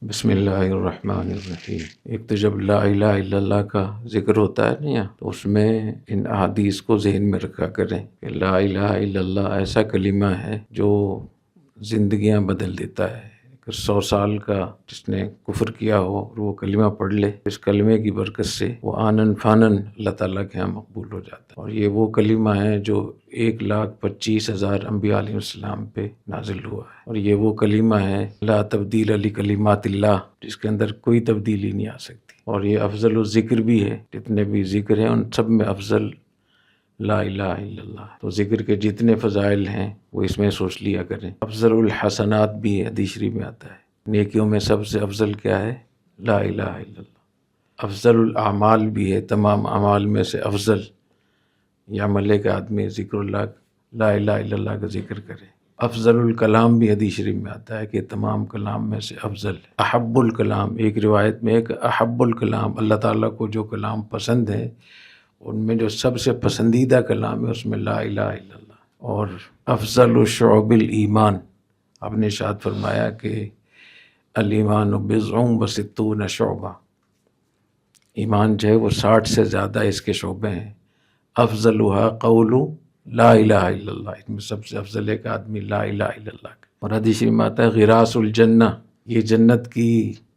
بسم اللہ الرحمن الرحیم۔ ایک تو جب لا الہ الا اللہ کا ذکر ہوتا ہے نا تو اس میں ان احادیث کو ذہن میں رکھا کریں کہ لا الہ الا اللہ ایسا کلمہ ہے جو زندگیاں بدل دیتا ہے۔ اگر 100 سال کا جس نے کفر کیا ہو اور وہ کلمہ پڑھ لے، اس کلمے کی برکت سے وہ آنن فانن اللہ تعالیٰ کے ہاں مقبول ہو جاتا ہے۔ اور یہ وہ کلمہ ہے جو 1,25,000 انبیاء علیہ السلام پہ نازل ہوا ہے، اور یہ وہ کلمہ ہے لا تبدیل لکلمات اللہ، جس کے اندر کوئی تبدیلی نہیں آ سکتی۔ اور یہ افضل الذکر بھی ہے، جتنے بھی ذکر ہیں ان سب میں افضل لا الہ الا اللہ۔ تو ذکر کے جتنے فضائل ہیں وہ اس میں سوچ لیا کریں۔ افضل الحسنات بھی ہے، حدیث شریف میں آتا ہے، نیکیوں میں سب سے افضل کیا ہے؟ لا الہ الا اللہ۔ افضل الاعمال بھی ہے، تمام اعمال میں سے افضل یہ عمل ہے کہ آدمی ذکر اللہ لا الہ الا اللہ کا ذکر کرے۔ افضل الکلام بھی حدیث شریف میں آتا ہے کہ تمام کلام میں سے افضل ہے۔ احب الکلام، ایک روایت میں ہے کہ احب الکلام، اللہ تعالیٰ کو جو کلام پسند ہے ان میں جو سب سے پسندیدہ کلام ہے اس میں لا الہ الا اللہ۔ اور افضل الشعب الایمان، آپ نے ارشاد فرمایا کہ الایمان بضع وستون شعبہ، ایمان جو ہے وہ 60 سے زیادہ اس کے شعبے ہیں۔ افضلها قول لا الہ الا اللہ، اس میں سب سے افضل ہے کہ آدمی لا الہ الا اللہ کا۔ اور حدیث میں آتا ہے غراس الجنہ، یہ جنت کی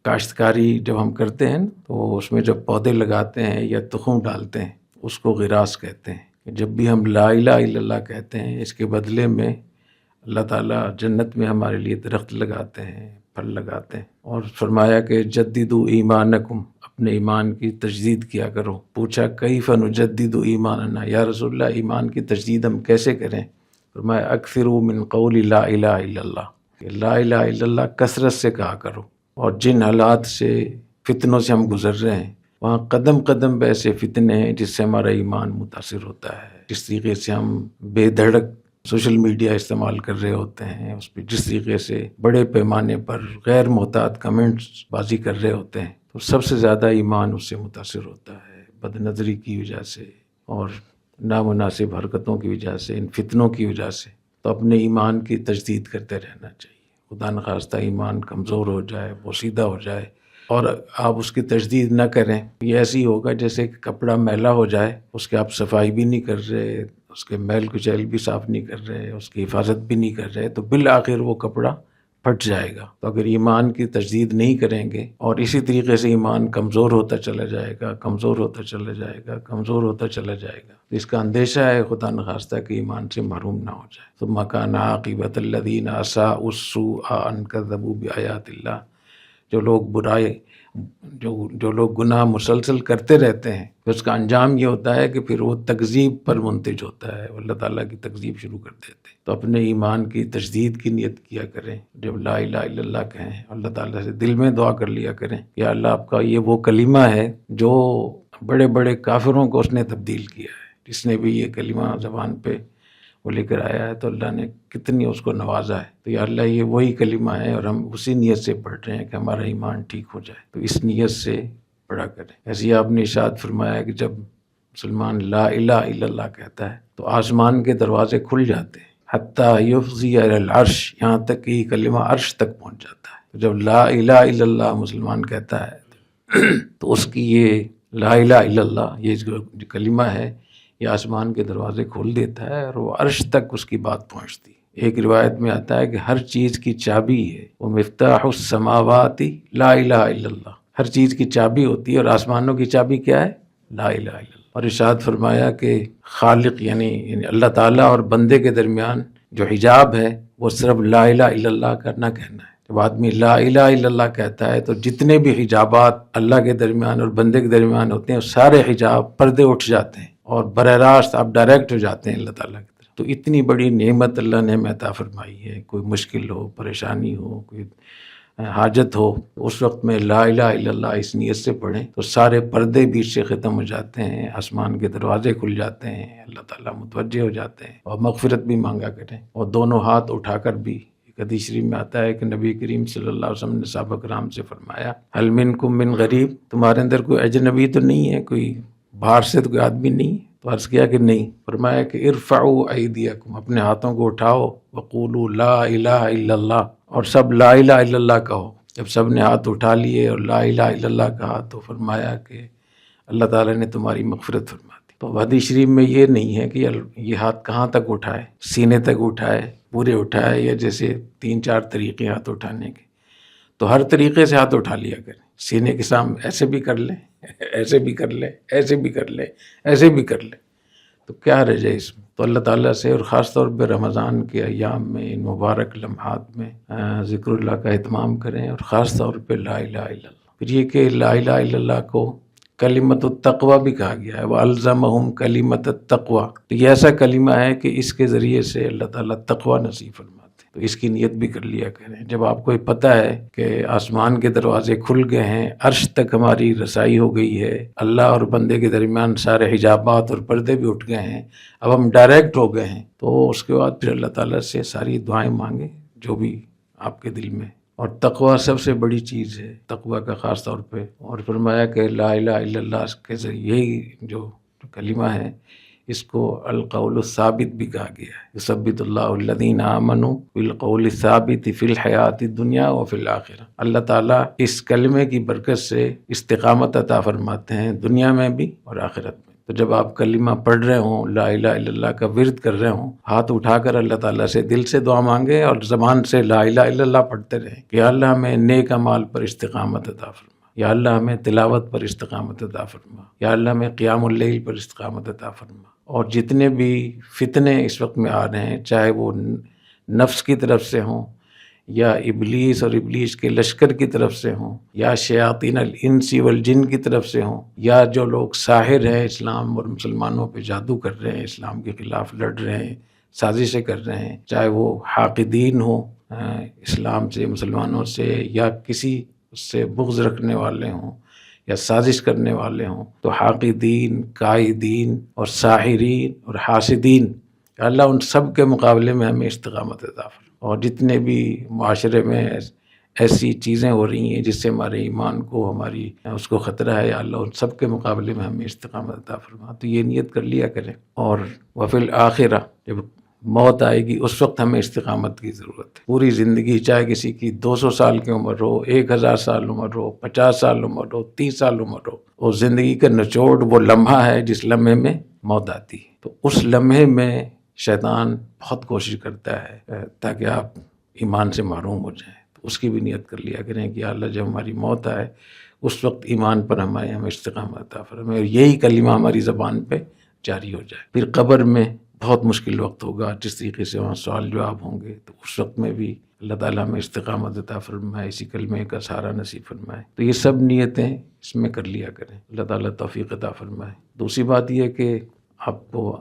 کاشتکاری جب ہم کرتے ہیں تو اس میں جب پودے لگاتے ہیں یا تخم ڈالتے ہیں اس کو غراس کہتے ہیں۔ جب بھی ہم لا الہ الا اللہ کہتے ہیں اس کے بدلے میں اللہ تعالیٰ جنت میں ہمارے لیے درخت لگاتے ہیں، پھل لگاتے ہیں۔ اور فرمایا کہ جددوا ایمانکم، اپنے ایمان کی تجدید کیا کرو۔ پوچھا کیف نجدد ایماننا، یا رسول اللہ ایمان کی تجدید ہم کیسے کریں؟ فرمایا اکثروا من قول لا الہ الا اللہ، کہ لا الہ الا اللہ کثرت سے کہا کرو۔ اور جن حالات سے فتنوں سے ہم گزر رہے ہیں وہاں قدم قدم پہ ایسے فتنے ہیں جس سے ہمارا ایمان متاثر ہوتا ہے۔ جس طریقے سے ہم بے دھڑک سوشل میڈیا استعمال کر رہے ہوتے ہیں، اس پہ جس طریقے سے بڑے پیمانے پر غیر محتاط کمنٹس بازی کر رہے ہوتے ہیں، تو سب سے زیادہ ایمان اس سے متاثر ہوتا ہے، بد نظری کی وجہ سے اور نامناسب حرکتوں کی وجہ سے، ان فتنوں کی وجہ سے۔ تو اپنے ایمان کی تجدید کرتے رہنا چاہیے۔ خدا نخواستہ ایمان کمزور ہو جائے، پوشیدہ ہو جائے اور آپ اس کی تجدید نہ کریں، یہ ایسی ہوگا جیسے کہ کپڑا میلا ہو جائے، اس کی آپ صفائی بھی نہیں کر رہے، اس کے میل کچیل بھی صاف نہیں کر رہے، اس کی حفاظت بھی نہیں کر رہے، تو بالآخر وہ کپڑا پھٹ جائے گا۔ تو اگر ایمان کی تجدید نہیں کریں گے اور اسی طریقے سے ایمان کمزور ہوتا چلا جائے گا، کمزور ہوتا چلا جائے گا، کمزور ہوتا چلا جائے گا، تو اس کا اندیشہ ہے خدا نخواستہ کہ ایمان سے محروم نہ ہو جائے۔ ثم کان عاقبۃ الذین اساءوا السوء ان کذبوا بآیات اللہ، جو لوگ گناہ مسلسل کرتے رہتے ہیں اس کا انجام یہ ہوتا ہے کہ پھر وہ تکذیب پر منتج ہوتا ہے، اللہ تعالیٰ کی تکذیب شروع کر دیتے ہیں۔ تو اپنے ایمان کی تجدید کی نیت کیا کریں، جب لا الہ الا اللہ کہیں اللہ تعالیٰ سے دل میں دعا کر لیا کریں یا اللہ آپ کا یہ وہ کلمہ ہے جو بڑے بڑے کافروں کو اس نے تبدیل کیا ہے، جس نے بھی یہ کلمہ زبان پہ وہ لے کر آیا ہے تو اللہ نے کتنی اس کو نوازا ہے۔ تو یا اللہ یہ وہی کلمہ ہے اور ہم اسی نیت سے پڑھ رہے ہیں کہ ہمارا ایمان ٹھیک ہو جائے، تو اس نیت سے پڑھا کریں۔ ایسے ہی آپ نے ارشاد فرمایا کہ جب مسلمان لا الہ الا اللہ کہتا ہے تو آسمان کے دروازے کھل جاتے ہیں، حتیٰ یفضی الی العرش، یہاں تک کہ یہ کلمہ عرش تک پہنچ جاتا ہے۔ تو جب لا الہ الا اللہ مسلمان کہتا ہے تو اس کی یہ لا الہ الا اللہ یہ جو کلمہ ہے یہ آسمان کے دروازے کھول دیتا ہے اور وہ عرش تک اس کی بات پہنچتی ہے۔ ایک روایت میں آتا ہے کہ ہر چیز کی چابی ہے، وہ مفتاح السماوات لا الہ الا اللہ، ہر چیز کی چابی ہوتی ہے اور آسمانوں کی چابی کیا ہے؟ لا الہ الا اللہ۔ اور ارشاد فرمایا کہ خالق یعنی اللہ تعالیٰ اور بندے کے درمیان جو حجاب ہے وہ صرف لا الہ الا اللہ کا نہ کہنا ہے۔ جب آدمی لا الہ الا اللہ کہتا ہے تو جتنے بھی حجابات اللہ کے درمیان اور بندے کے درمیان ہوتے ہیں سارے حجاب پردے اٹھ جاتے ہیں اور براہ راست آپ ڈائریکٹ ہو جاتے ہیں اللہ تعالیٰ کی طرف۔ تو اتنی بڑی نعمت اللہ نے ہمیں عطا فرمائی ہے، کوئی مشکل ہو، پریشانی ہو، کوئی حاجت ہو، اس وقت میں لا الہ الا اللہ اس نیت سے پڑھیں تو سارے پردے بیچ سے ختم ہو جاتے ہیں، آسمان کے دروازے کھل جاتے ہیں، اللہ تعالیٰ متوجہ ہو جاتے ہیں اور مغفرت بھی مانگا کریں۔ اور دونوں ہاتھ اٹھا کر بھی، ایک حدیث شریف میں آتا ہے کہ نبی کریم صلی اللہ علیہ وسلم نے صحابہ کرام سے فرمایا هل منکم من غریب، تمہارے اندر کوئی اجنبی تو نہیں ہے، کوئی باہر سے تو کوئی آدمی نہیں؟ تو عرض کیا کہ نہیں۔ فرمایا کہ ارفعوا ایدیکم، اپنے ہاتھوں کو اٹھاؤ، وقولوا لا الہ الا اللہ، اور سب لا الہ الا اللہ کہو۔ جب سب نے ہاتھ اٹھا لیے اور لا الہ الا اللہ کہا تو فرمایا کہ اللہ تعالیٰ نے تمہاری مغفرت فرما دی۔ تو حدیث شریف میں یہ نہیں ہے کہ یہ ہاتھ کہاں تک اٹھائے، سینے تک اٹھائے، پورے اٹھائے، یا جیسے 3-4 طریقے ہاتھ اٹھانے کے، تو ہر طریقے سے ہاتھ اٹھا لیا کریں۔ سینے کے سامنے ایسے بھی کر لیں، ایسے بھی کر لیں، ایسے بھی کر لیں، ایسے بھی کر لیں، تو کیا رہ جائے اس میں۔ تو اللہ تعالیٰ سے، اور خاص طور پہ رمضان کے ایام میں، ان مبارک لمحات میں ذکر اللہ کا اہتمام کریں، اور خاص طور پہ لا الہ الا اللہ۔ پھر یہ کہ لا الہ الا اللہ کو کلمۃ التقوی بھی کہا گیا ہے، وَأَلْزَمَهُمْ كَلِمَةَ التَّقْوَى۔ تو یہ ایسا کلمہ ہے کہ اس کے ذریعے سے اللہ تعالیٰ تقوی نصیب فرماتے ہیں، تو اس کی نیت بھی کر لیا کریں۔ جب آپ کو پتہ ہے کہ آسمان کے دروازے کھل گئے ہیں، عرش تک ہماری رسائی ہو گئی ہے، اللہ اور بندے کے درمیان سارے حجابات اور پردے بھی اٹھ گئے ہیں، اب ہم ڈائریکٹ ہو گئے ہیں، تو اس کے بعد پھر اللہ تعالیٰ سے ساری دعائیں مانگیں جو بھی آپ کے دل میں۔ اور تقوی سب سے بڑی چیز ہے، تقوی کا خاص طور پہ، اور فرمایا کہ لا الہ الا اللہ کے ذریعے یہی جو کلمہ ہے، اس کو القول الثابت بھی کہا گیا ہے۔ یثبت اللہ الذین آمنوا بالقول الثابت فی الحیات الدنیا وفی الآخرہ۔ اللہ تعالیٰ اس کلمے کی برکت سے استقامت عطا فرماتے ہیں دنیا میں بھی اور آخرت میں۔ تو جب آپ کلمہ پڑھ رہے ہوں، لا الہ الا اللہ کا ورد کر رہے ہوں، ہاتھ اٹھا کر اللہ تعالیٰ سے دل سے دعا مانگیں، اور زبان سے لا الہ الا اللہ پڑھتے رہیں کہ یا اللہ ہمیں نیک اعمال پر استقامت عطا فرما، یا اللہ ہمیں تلاوت پر استقامت عطا فرما، یا اللہ ہمیں قیام اللیل پر استقامت عطا فرما۔ اور جتنے بھی فتنے اس وقت میں آ رہے ہیں، چاہے وہ نفس کی طرف سے ہوں، یا ابلیس اور ابلیس کے لشکر کی طرف سے ہوں، یا شیاطین الانس والجن کی طرف سے ہوں، یا جو لوگ ساحر ہیں اسلام اور مسلمانوں پہ جادو کر رہے ہیں، اسلام کے خلاف لڑ رہے ہیں، سازشیں کر رہے ہیں، چاہے وہ حاقدین ہوں اسلام سے، مسلمانوں سے، یا کسی اس سے بغض رکھنے والے ہوں یا سازش کرنے والے ہوں، تو حاقدین، قائدین اور ساحرین اور حاسدین، اللہ ان سب کے مقابلے میں ہمیں استقامت عطا فرما۔ اور جتنے بھی معاشرے میں ایسی چیزیں ہو رہی ہیں جس سے ہمارے ایمان کو، ہماری اس کو خطرہ ہے، یا اللہ ان سب کے مقابلے میں ہمیں استقامت عطا فرما۔ تو یہ نیت کر لیا کریں۔ اور وفی الآخرہ، جب موت آئے گی اس وقت ہمیں استقامت کی ضرورت ہے۔ پوری زندگی، چاہے کسی کی 200 سال کی عمر ہو، 1000 سال عمر ہو، 50 سال عمر ہو، 30 سال عمر ہو، اور زندگی کا نچوڑ وہ لمحہ ہے جس لمحے میں موت آتی ہے۔ تو اس لمحے میں شیطان بہت کوشش کرتا ہے تاکہ آپ ایمان سے محروم ہو جائیں۔ تو اس کی بھی نیت کر لیا کریں کہ اللہ جب ہماری موت آئے اس وقت ایمان پر ہمیں استقامت عطا فرمائے، اور یہی کلمہ ہماری زبان پہ جاری ہو جائے۔ پھر قبر میں بہت مشکل وقت ہوگا، جس طریقے سے وہاں سوال جواب ہوں گے، تو اس وقت میں بھی اللہ تعالیٰ ہمیں استقامت عطا فرمائے، اسی کلمے کا سہارا نصیب فرمائے۔ تو یہ سب نیتیں اس میں کر لیا کریں، اللہ تعالیٰ توفیق عطا فرمائے۔ دوسری بات یہ کہ آپ کو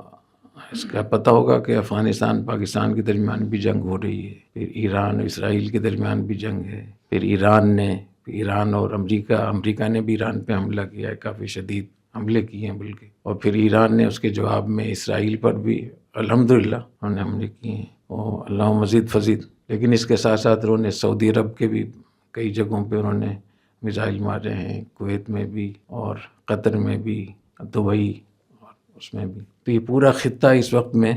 اس کا پتہ ہوگا کہ افغانستان پاکستان کے درمیان بھی جنگ ہو رہی ہے، پھر ایران اور اسرائیل کے درمیان بھی جنگ ہے، پھر ایران اور امریکہ نے بھی ایران پہ حملہ کیا ہے، کافی شدید حملے کیے ہیں بلکہ، اور پھر ایران نے اس کے جواب میں اسرائیل پر بھی الحمدللہ انہوں نے حملے کیے ہیں، اور اللہ مزید فزید۔ لیکن اس کے ساتھ ساتھ انہوں نے سعودی عرب کے بھی کئی جگہوں پہ انہوں نے میزائل مارے ہیں، کویت میں بھی اور قطر میں بھی، دبئی اور اس میں بھی۔ تو یہ پورا خطہ اس وقت میں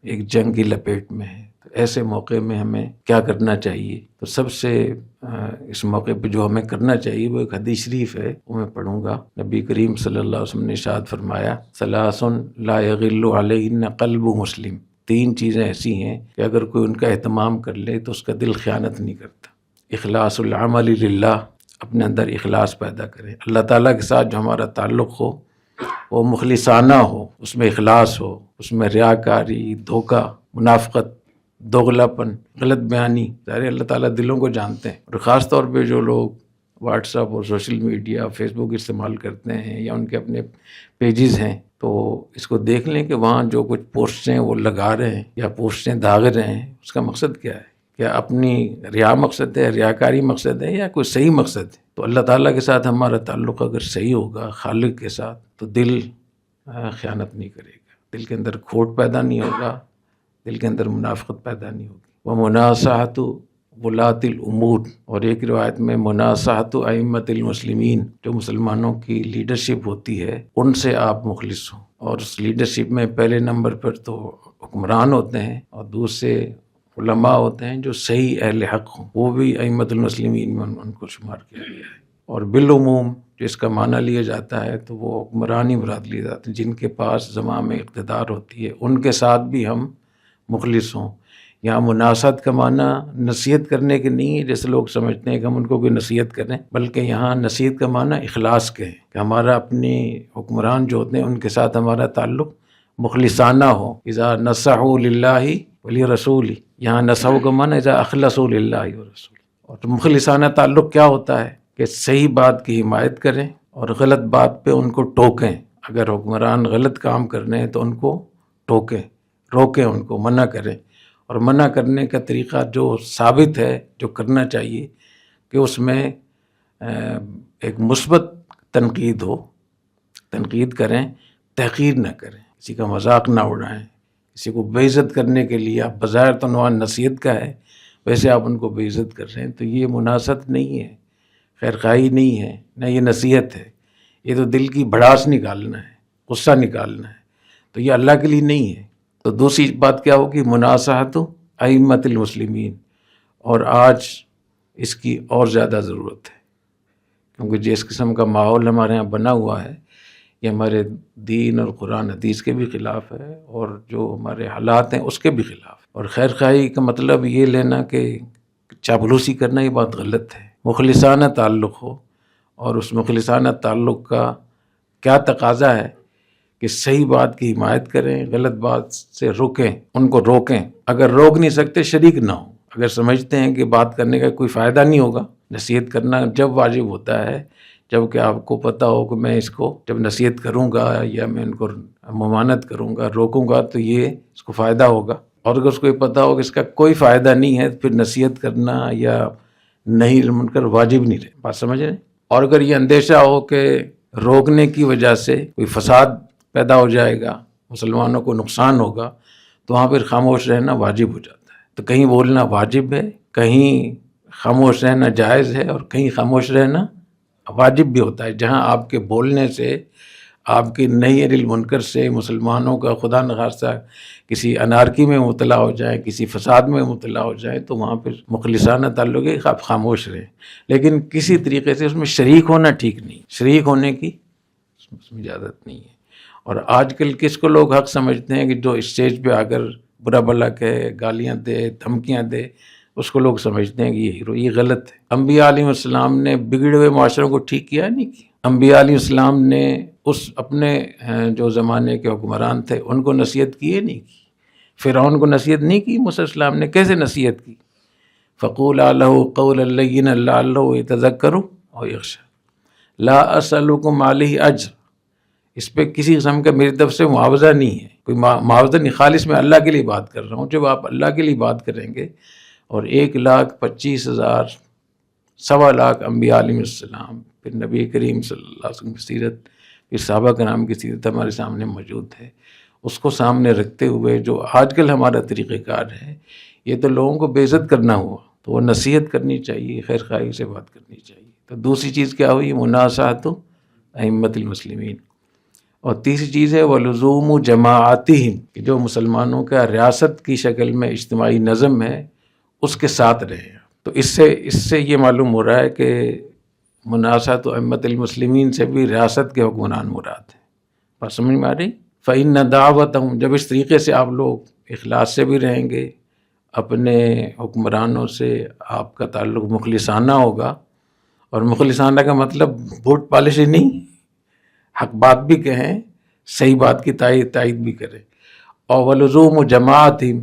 ایک جنگ کی لپیٹ میں ہے۔ تو ایسے موقع میں ہمیں کیا کرنا چاہیے؟ تو سب سے اس موقع پہ جو ہمیں کرنا چاہیے وہ ایک حدیث شریف ہے، وہ میں پڑھوں گا۔ نبی کریم صلی اللہ علیہ وسلم نے ارشاد فرمایا، ثلاث لا یغل علیہن قلب مسلم۔ 3 چیزیں ایسی ہیں کہ اگر کوئی ان کا اہتمام کر لے تو اس کا دل خیانت نہیں کرتا۔ اخلاص العمل للہ، اپنے اندر اخلاص پیدا کریں، اللہ تعالیٰ کے ساتھ جو ہمارا تعلق ہو وہ مخلصانہ ہو، اس میں اخلاص ہو، اس میں ریاکاری، دھوکہ، منافقت، دوغلاپن، غلط بیانی، ظاہر اللہ تعالیٰ دلوں کو جانتے ہیں۔ اور خاص طور پہ جو لوگ واٹس ایپ اور سوشل میڈیا، فیس بک استعمال کرتے ہیں، یا ان کے اپنے پیجز ہیں، تو اس کو دیکھ لیں کہ وہاں جو کچھ پوسٹیں وہ لگا رہے ہیں یا پوسٹیں داغ رہے ہیں، اس کا مقصد کیا ہے؟ کیا اپنی ریا مقصد ہے، ریاکاری مقصد ہے، یا کوئی صحیح مقصد ہے؟ تو اللہ تعالیٰ کے ساتھ ہمارا تعلق اگر صحیح ہوگا، خالق کے ساتھ، تو دل خیانت نہیں کرے گا، دل کے اندر کھوٹ پیدا نہیں ہوگا، دل کے اندر منافقت پیدا نہیں ہوگی۔ ومناصحۃ ولاۃ الامور، اور ایک روایت میں مناصحۃ ائمۃ المسلمین، جو مسلمانوں کی لیڈرشپ ہوتی ہے ان سے آپ مخلص ہوں۔ اور اس لیڈرشپ میں پہلے نمبر پر تو حکمران ہوتے ہیں، اور دوسرے علماء ہوتے ہیں جو صحیح اہل حق ہوں، وہ بھی ائمۃ المسلمین میں ان کو شمار کیا گیا ہے۔ اور بالعموم جس کا معنی لیا جاتا ہے تو وہ حکمرانی مراد لیے جاتے ہیں، جن کے پاس زمام اقتدار ہوتی ہے، ان کے ساتھ بھی ہم مخلص ہوں۔ یہاں مناصحت کا معنی نصیحت کرنے کے نہیں ہے جیسے لوگ سمجھتے ہیں کہ ہم ان کو کوئی نصیحت کریں، بلکہ یہاں نصیحت کا معنی اخلاص کے ہے کہ ہمارا اپنے حکمران جو ہوتے ہیں ان کے ساتھ ہمارا تعلق مخلصانہ ہو۔ اذا نصحوا للہ ولرسولہ، یہاں نصحوا کا معنی اذا اخلصوا للہ ورسولہ۔ اور مخلصانہ تعلق کیا ہوتا ہے کہ صحیح بات کی حمایت کریں اور غلط بات پہ ان کو ٹوکیں۔ اگر حکمران غلط کام کر رہے ہیں تو ان کو ٹوکیں، روکیں، ان کو منع کریں۔ اور منع کرنے کا طریقہ جو ثابت ہے، جو کرنا چاہیے کہ اس میں ایک مثبت تنقید ہو، تنقید کریں، تحقیر نہ کریں، کسی کا مذاق نہ اڑائیں، کسی کو بے عزت کرنے کے لیے آپ بظاہر تو عنوان نصیحت کا ہے، ویسے آپ ان کو بے عزت کر رہے ہیں، تو یہ مناصحت نہیں ہے، خیر خواہی نہیں ہے، نہ یہ نصیحت ہے، یہ تو دل کی بھڑاس نکالنا ہے، غصہ نکالنا ہے، تو یہ اللہ کے لیے نہیں ہے۔ تو دوسری بات کیا ہوگی؟ مناصحت ائمۃ المسلمین، اور آج اس کی اور زیادہ ضرورت ہے، کیونکہ جس قسم کا ماحول ہمارے ہاں بنا ہوا ہے یہ ہمارے دین اور قرآن حدیث کے بھی خلاف ہے، اور جو ہمارے حالات ہیں اس کے بھی خلاف ہے۔ اور خیر خواہی کا مطلب یہ لینا کہ چاپلوسی کرنا، یہ بات غلط ہے۔ مخلصانہ تعلق ہو، اور اس مخلصانہ تعلق کا کیا تقاضا ہے کہ صحیح بات کی حمایت کریں، غلط بات سے روکیں، ان کو روکیں۔ اگر روک نہیں سکتے شریک نہ ہو، اگر سمجھتے ہیں کہ بات کرنے کا کوئی فائدہ نہیں ہوگا، نصیحت کرنا جب واجب ہوتا ہے جب کہ آپ کو پتہ ہو کہ میں اس کو جب نصیحت کروں گا یا میں ان کو ممانعت کروں گا، روکوں گا تو یہ اس کو فائدہ ہوگا، اور اگر اس کو یہ پتہ ہو کہ اس کا کوئی فائدہ نہیں ہے پھر نصیحت کرنا یا نہیں منکر واجب نہیں رہے۔ بات سمجھ رہے ہیں؟ اور اگر یہ اندیشہ ہو کہ روکنے کی وجہ سے کوئی فساد پیدا ہو جائے گا، مسلمانوں کو نقصان ہوگا، تو وہاں پھر خاموش رہنا واجب ہو جاتا ہے۔ تو کہیں بولنا واجب ہے، کہیں خاموش رہنا جائز ہے، اور کہیں خاموش رہنا واجب بھی ہوتا ہے۔ جہاں آپ کے بولنے سے، آپ کی نہی عن المنکر سے مسلمانوں کا خدا نخواستہ کسی انارکی میں مبتلا ہو جائے، کسی فساد میں مبتلا ہو جائے، تو وہاں پہ مخلصانہ تعلق ہے آپ خاموش رہیں، لیکن کسی طریقے سے اس میں شریک ہونا ٹھیک نہیں، شریک ہونے کی اس میں اجازت نہیں ہے۔ اور آج کل کس کو لوگ حق سمجھتے ہیں کہ جو اسٹیج پہ آ کر برا بھلا کہے، گالیاں دے، دھمکیاں دے، اس کو لوگ سمجھتے ہیں کہ یہ ہیرو۔ یہ غلط ہے۔ انبیاء علیہ السلام نے بگڑے ہوئے معاشروں کو ٹھیک کیا نہیں کیا؟ انبیاء علیہ السلام نے اس اپنے جو زمانے کے حکمران تھے ان کو نصیحت کی ہے نہیں کی؟ فرعون کو نصیحت نہیں کی موسیٰ علیہ السلام نے؟ کیسے نصیحت کی؟ فَقُولَا لَهُ قَوْلًا لَّيِّنًا لَعَلَّهُ يَتَذَكَّرُ أَوْ يَخْشَىٰ لَا أَسْأَلُكُمْ عَلَيْهِ أَجْرًا، اس پہ کسی قسم کا میری طرف سے معاوضہ نہیں ہے، کوئی معاوضہ نہیں، خالص میں اللہ کے لیے بات کر رہا ہوں۔ جب آپ اللہ کے لیے بات کریں گے، اور 1,25,000 سوا لاکھ انبیاء علیہ السلام، پھر نبی کریم صلی اللہ علیہ وسلم کی سیرت، پھر صحابہ کرام کی سیرت ہمارے سامنے موجود ہے، اس کو سامنے رکھتے ہوئے جو آج کل ہمارا طریقہ کار ہے، یہ تو لوگوں کو بے عزت کرنا ہوا۔ تو وہ نصیحت کرنی چاہیے، خیر خواہی سے بات کرنی چاہیے۔ تو دوسری چیز کیا ہوئی؟ مناصحت ائمۃ المسلمین۔ اور تیسری چیز ہے وَلُزُومُ جَمَاعَتِهِمْ، کہ جو مسلمانوں کا ریاست کی شکل میں اجتماعی نظم ہے اس کے ساتھ رہے۔ تو اس سے یہ معلوم ہو رہا ہے کہ مناصحت ائمۃ المسلمین سے بھی ریاست کے حکمران مراد ہیں۔ بات سمجھ میں آ رہی؟ فَإِنَّ دَعْوَتَهُمْ، جب اس طریقے سے آپ لوگ اخلاص سے بھی رہیں گے، اپنے حکمرانوں سے آپ کا تعلق مخلصانہ ہوگا، اور مخلصانہ کا مطلب بوٹ پالشی نہیں، حق بات بھی کہیں، صحیح بات کی تائید بھی کریں۔ اور وَلُزُومُ جَمَاعَتِهِمْ،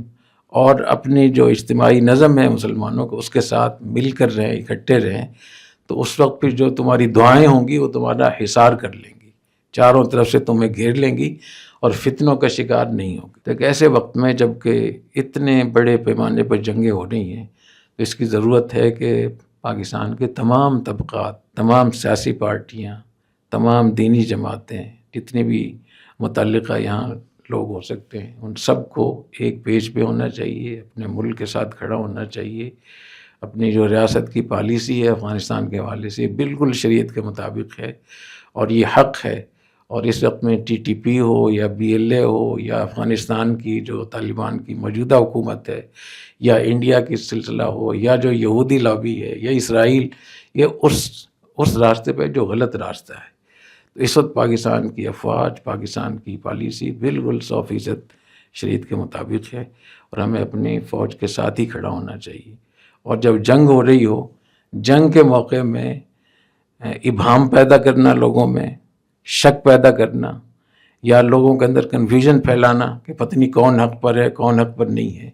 اور اپنی جو اجتماعی نظم ہے مسلمانوں کو اس کے ساتھ مل کر رہیں، اکٹھے رہیں، تو اس وقت پھر جو تمہاری دعائیں ہوں گی وہ تمہارا حصار کر لیں گی، چاروں طرف سے تمہیں گھیر لیں گی، اور فتنوں کا شکار نہیں ہوگی۔ تو ایک ایسے وقت میں جب کہ اتنے بڑے پیمانے پر جنگیں ہو رہی ہیں، تو اس کی ضرورت ہے کہ پاکستان کے تمام طبقات، تمام سیاسی پارٹیاں، تمام دینی جماعتیں، جتنے بھی متعلقہ یہاں لوگ ہو سکتے ہیں، ان سب کو ایک پیج پہ ہونا چاہیے، اپنے ملک کے ساتھ کھڑا ہونا چاہیے۔ اپنی جو ریاست کی پالیسی ہے افغانستان کے حوالے سے بالکل شریعت کے مطابق ہے، اور یہ حق ہے، اور اس وقت میں TTP ہو یا BLA ہو یا افغانستان کی جو طالبان کی موجودہ حکومت ہے یا انڈیا کی سلسلہ ہو یا جو یہودی لابی ہے یا اسرائیل، یہ اس راستے پہ جو غلط راستہ ہے. تو اس وقت پاکستان کی افواج، پاکستان کی پالیسی بالکل 100% شریعت کے مطابق ہے، اور ہمیں اپنی فوج کے ساتھ ہی کھڑا ہونا چاہیے. اور جب جنگ ہو رہی ہو، جنگ کے موقع میں ابہام پیدا کرنا، لوگوں میں شک پیدا کرنا یا لوگوں کے اندر کنفیوژن پھیلانا کہ پتہ نہیں کون حق پر ہے کون حق پر نہیں ہے،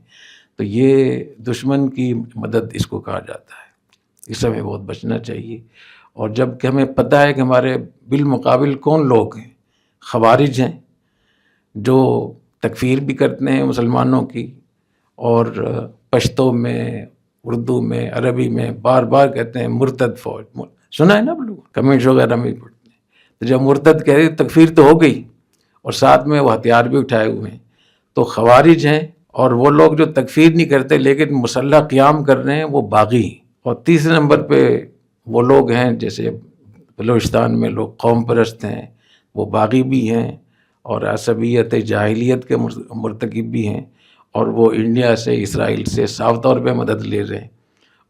تو یہ دشمن کی مدد اس کو کہا جاتا ہے. اس سے ہمیں بہت بچنا چاہیے. اور جب کہ ہمیں پتہ ہے کہ ہمارے بالمقابل کون لوگ ہیں، خوارج ہیں جو تکفیر بھی کرتے ہیں مسلمانوں کی، اور پشتو میں، اردو میں، عربی میں بار بار کہتے ہیں مرتد فوج. سنا ہے نا آپ لوگ، کمنٹس وغیرہ میں بھی پڑھتے ہیں. تو جب مرتد کہہ رہے تکفیر تو ہو گئی، اور ساتھ میں وہ ہتھیار بھی اٹھائے ہوئے ہیں. تو خوارج ہیں، اور وہ لوگ جو تکفیر نہیں کرتے لیکن مسلح قیام کر رہے ہیں، وہ باغی ہیں. اور تیسرے نمبر پہ وہ لوگ ہیں جیسے بلوچستان میں لوگ قوم پرست ہیں، وہ باغی بھی ہیں اور عصبیت جاہلیت کے مرتکب بھی ہیں، اور وہ انڈیا سے، اسرائیل سے صاف طور پہ مدد لے رہے ہیں.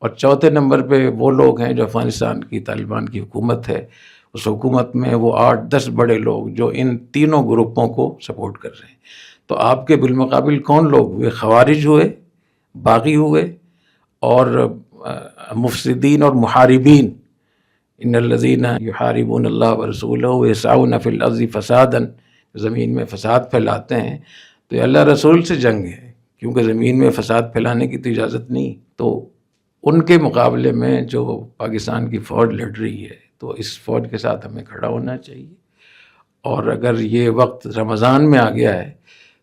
اور چوتھے نمبر پہ وہ لوگ ہیں جو افغانستان کی طالبان کی حکومت ہے، اس حکومت میں وہ 8-10 بڑے لوگ جو ان تینوں گروپوں کو سپورٹ کر رہے ہیں. تو آپ کے بالمقابل کون لوگ ہوئے؟ خوارج ہوئے، باغی ہوئے، اور مفسدین اور محاربین. ان الذین یحاربون اللہ ورسولہ ویسعون فی الارض فسادا، زمین میں فساد پھیلاتے ہیں. تو یہ اللہ رسول سے جنگ ہے، کیونکہ زمین میں فساد پھیلانے کی تو اجازت نہیں. تو ان کے مقابلے میں جو پاکستان کی فوج لڑ رہی ہے، تو اس فوج کے ساتھ ہمیں کھڑا ہونا چاہیے. اور اگر یہ وقت رمضان میں آ گیا ہے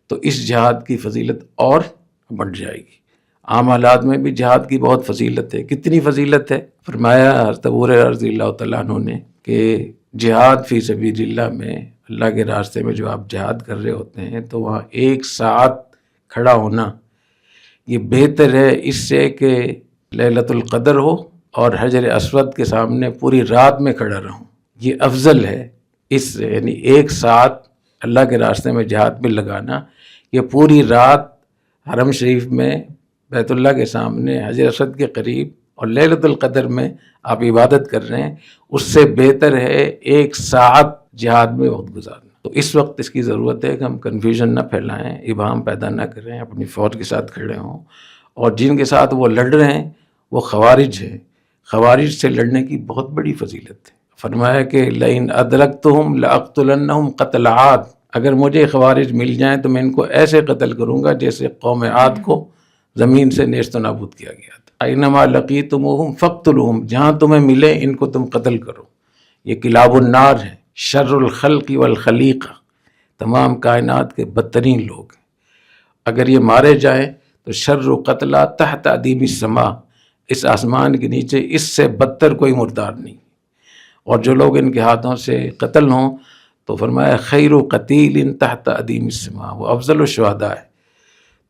تو اس جہاد کی فضیلت اور بڑھ جائے گی. عام حالات میں بھی جہاد کی بہت فضیلت ہے. کتنی فضیلت ہے؟ فرمایا حضرت ابو ہریرہ رضی اللہ تعالیٰ عنہ نے کہ جہاد فی سبیل اللہ میں، اللہ کے راستے میں جو آپ جہاد کر رہے ہوتے ہیں، تو وہاں 1 ساعت کھڑا ہونا یہ بہتر ہے اس سے کہ لیلۃ القدر ہو اور حجر اسود کے سامنے پوری رات میں کھڑا رہوں. یہ افضل ہے اس سے، یعنی 1 ساعت اللہ کے راستے میں جہاد میں لگانا، یہ پوری رات حرم شریف میں بیت اللہ کے سامنے حجر اسود کے قریب اور لیلۃ القدر میں آپ عبادت کر رہے ہیں، اس سے بہتر ہے 1 ساعت جہاد میں وقت گزارنا. تو اس وقت اس کی ضرورت ہے کہ ہم کنفیوژن نہ پھیلائیں، ابہام پیدا نہ کریں، اپنی فوج کے ساتھ کھڑے ہوں. اور جن کے ساتھ وہ لڑ رہے ہیں وہ خوارج ہیں. خوارج سے لڑنے کی بہت بڑی فضیلت ہے. فرمایا کہ لئن ادرکتہم لاقتلنہم قتل عاد، اگر مجھے خوارج مل جائیں تو میں ان کو ایسے قتل کروں گا جیسے قوم عاد کو زمین سے نیست و نابود کیا گیا تھا. اینما لقیتموہم فاقتلوہم، جہاں تمہیں ملے ان کو تم قتل کرو. یہ کلاب النار ہے، شر الخلق والخلیقہ، تمام کائنات کے بدترین لوگ ہیں. اگر یہ مارے جائیں تو شر قتلہ تحت ادیم السماء، اس آسمان کے نیچے اس سے بدتر کوئی مردار نہیں. اور جو لوگ ان کے ہاتھوں سے قتل ہوں تو فرمایا خیر قتیل تحت ادیم السماء، وہ افضل الشہداء ہے.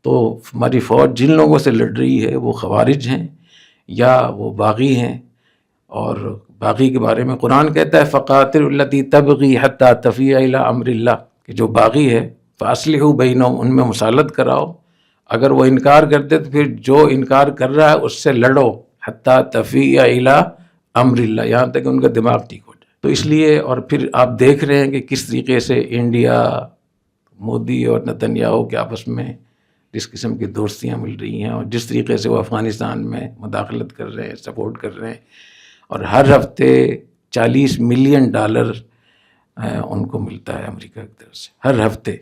تو ہماری فوج جن لوگوں سے لڑ رہی ہے وہ خوارج ہیں یا وہ باغی ہیں. اور باغی کے بارے میں قرآن کہتا ہے فقاتل التی تبغی حتی تفیء الی امر اللہ، کہ جو باغی ہے فاصلحوا بینہم، ان میں مصالحت کراؤ. اگر وہ انکار کرتے تو پھر جو انکار کر رہا ہے اس سے لڑو، حتی تفیء الی امر اللہ، یہاں تک کہ ان کا دماغ ٹھیک ہو جائے. تو اس لیے، اور پھر آپ دیکھ رہے ہیں کہ کس طریقے سے انڈیا، مودی اور نتنیاہو کے آپس میں جس قسم کی دوستیاں مل رہی ہیں، اور جس طریقے سے وہ افغانستان میں مداخلت کر رہے ہیں، سپورٹ کر رہے ہیں. اور ہر ہفتے $40 ملین ان کو ملتا ہے امریکہ کی طرف سے، ہر ہفتے.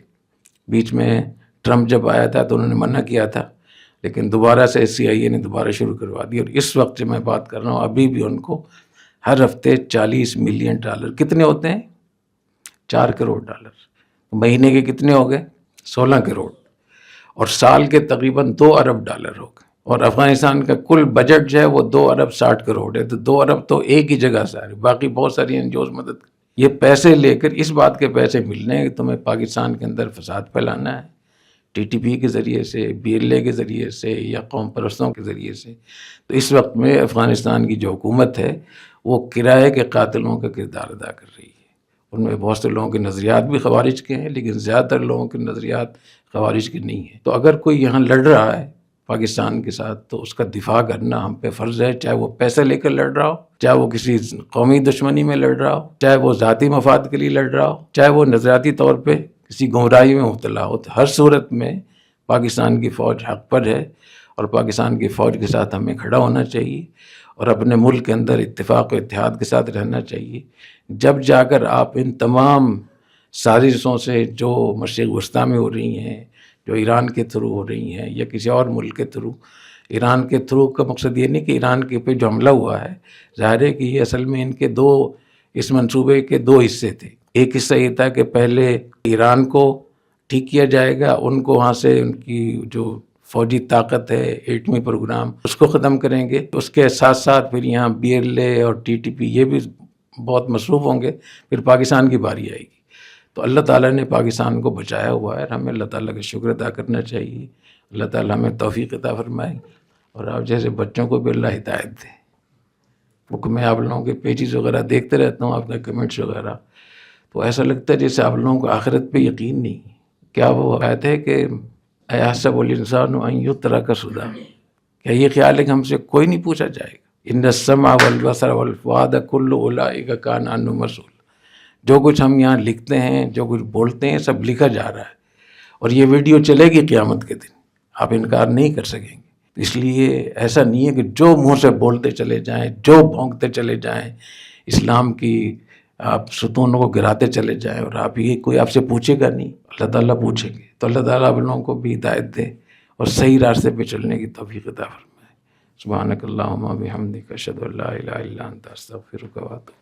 بیچ میں ٹرمپ جب آیا تھا تو انہوں نے منع کیا تھا، لیکن دوبارہ سے CIA نے دوبارہ شروع کروا دی. اور اس وقت جب میں بات کر رہا ہوں ابھی بھی ان کو ہر ہفتے $40 ملین. کتنے ہوتے ہیں؟ $4 کروڑ. مہینے کے کتنے ہو گئے؟ 16 کروڑ. اور سال کے تقریباً $2 ارب ہو گئے. اور افغانستان کا کل بجٹ جو ہے وہ 2 ارب 60 کروڑ ہے. تو 2 ارب تو ایک ہی جگہ سے آ رہے، باقی بہت ساری NGOs مدد کر. یہ پیسے لے کر اس بات کے پیسے ملنے ہیں کہ تمہیں پاکستان کے اندر فساد پھیلانا ہے، TTP کے ذریعے سے، BLA کے ذریعے سے یا قوم پرستوں کے ذریعے سے. تو اس وقت میں افغانستان کی جو حکومت ہے وہ کرائے کے قاتلوں کا کردار ادا کر رہی ہے. ان میں بہت سے لوگوں کے نظریات بھی خوارج کے ہیں، لیکن زیادہ تر لوگوں کے نظریات خوارج کے نہیں ہیں۔ تو اگر کوئی یہاں لڑ رہا ہے پاکستان کے ساتھ تو اس کا دفاع کرنا ہم پہ فرض ہے، چاہے وہ پیسہ لے کر لڑ رہا ہو، چاہے وہ کسی قومی دشمنی میں لڑ رہا ہو، چاہے وہ ذاتی مفاد کے لیے لڑ رہا ہو، چاہے وہ نظریاتی طور پہ کسی گمراہی میں مبتلا ہو۔ ہر صورت میں پاکستان کی فوج حق پر ہے، اور پاکستان کی فوج کے ساتھ ہمیں کھڑا ہونا چاہیے اور اپنے ملک کے اندر اتفاق و اتحاد کے ساتھ رہنا چاہیے۔ جب جا کر آپ ان تمام سازشوں سے جو مشرق وسطیٰ میں ہو رہی ہیں، جو ایران کے تھرو ہو رہی ہیں یا کسی اور ملک کے تھرو، ایران کے تھرو کا مقصد یہ نہیں کہ ایران کے پہ جو حملہ ہوا ہے، ظاہر ہے کہ یہ اصل میں ان کے اس منصوبے کے دو حصے تھے۔ ایک حصہ یہ تھا کہ پہلے ایران کو ٹھیک کیا جائے گا، ان کو وہاں سے ان کی جو فوجی طاقت ہے، ایٹمی پروگرام، اس کو ختم کریں گے۔ اس کے ساتھ ساتھ پھر یہاں BLA اور TTP یہ بھی بہت مصروف ہوں گے، پھر پاکستان کی باری آئے گی۔ تو اللہ تعالیٰ نے پاکستان کو بچایا ہوا ہے، ہمیں اللہ تعالیٰ کا شکر ادا کرنا چاہیے۔ اللہ تعالیٰ ہمیں توفیق عطا فرمائے، اور آپ جیسے بچوں کو بھی اللہ ہدایت دے۔ کیونکہ میں آپ لوگوں کے پیجز وغیرہ دیکھتے رہتا ہوں، آپ کے کمنٹس وغیرہ، تو ایسا لگتا ہے جیسے آپ لوگوں کو آخرت پہ یقین نہیں۔ کیا وہ آیت ہے کہ اَیَحْسَبُ الْإِنسَانُ أَن يُتْرَكَ سُدًى؟ کیا یہ خیال ہے کہ ہم سے کوئی نہیں پوچھا جائے گا؟ إِنَّ السَّمْعَ وَالْبَصَرَ وَالْفُؤَادَ كُلُّ أُولَٰئِكَ كَانَ عَنْهُ مسؤولا۔ جو کچھ ہم یہاں لکھتے ہیں، جو کچھ بولتے ہیں، سب لکھا جا رہا ہے، اور یہ ویڈیو چلے گی قیامت کے دن، آپ انکار نہیں کر سکیں گے۔ اس لیے ایسا نہیں ہے کہ جو منہ سے بولتے چلے جائیں، جو بھونکتے چلے جائیں، اسلام کی آپ ستونوں کو گراتے چلے جائیں، اور آپ یہ کوئی آپ سے پوچھے گا نہیں، اللہ تعالیٰ پوچھیں گے۔ تو اللہ تعالیٰ آپ لوگوں کو بھی ہدایت دے اور صحیح راستے پہ چلنے کی توفیق عطا فرمائے۔ سبحانک اللہم و بحمدک، اشہد ان لا الہ الا انت، استغفرک و اتوب۔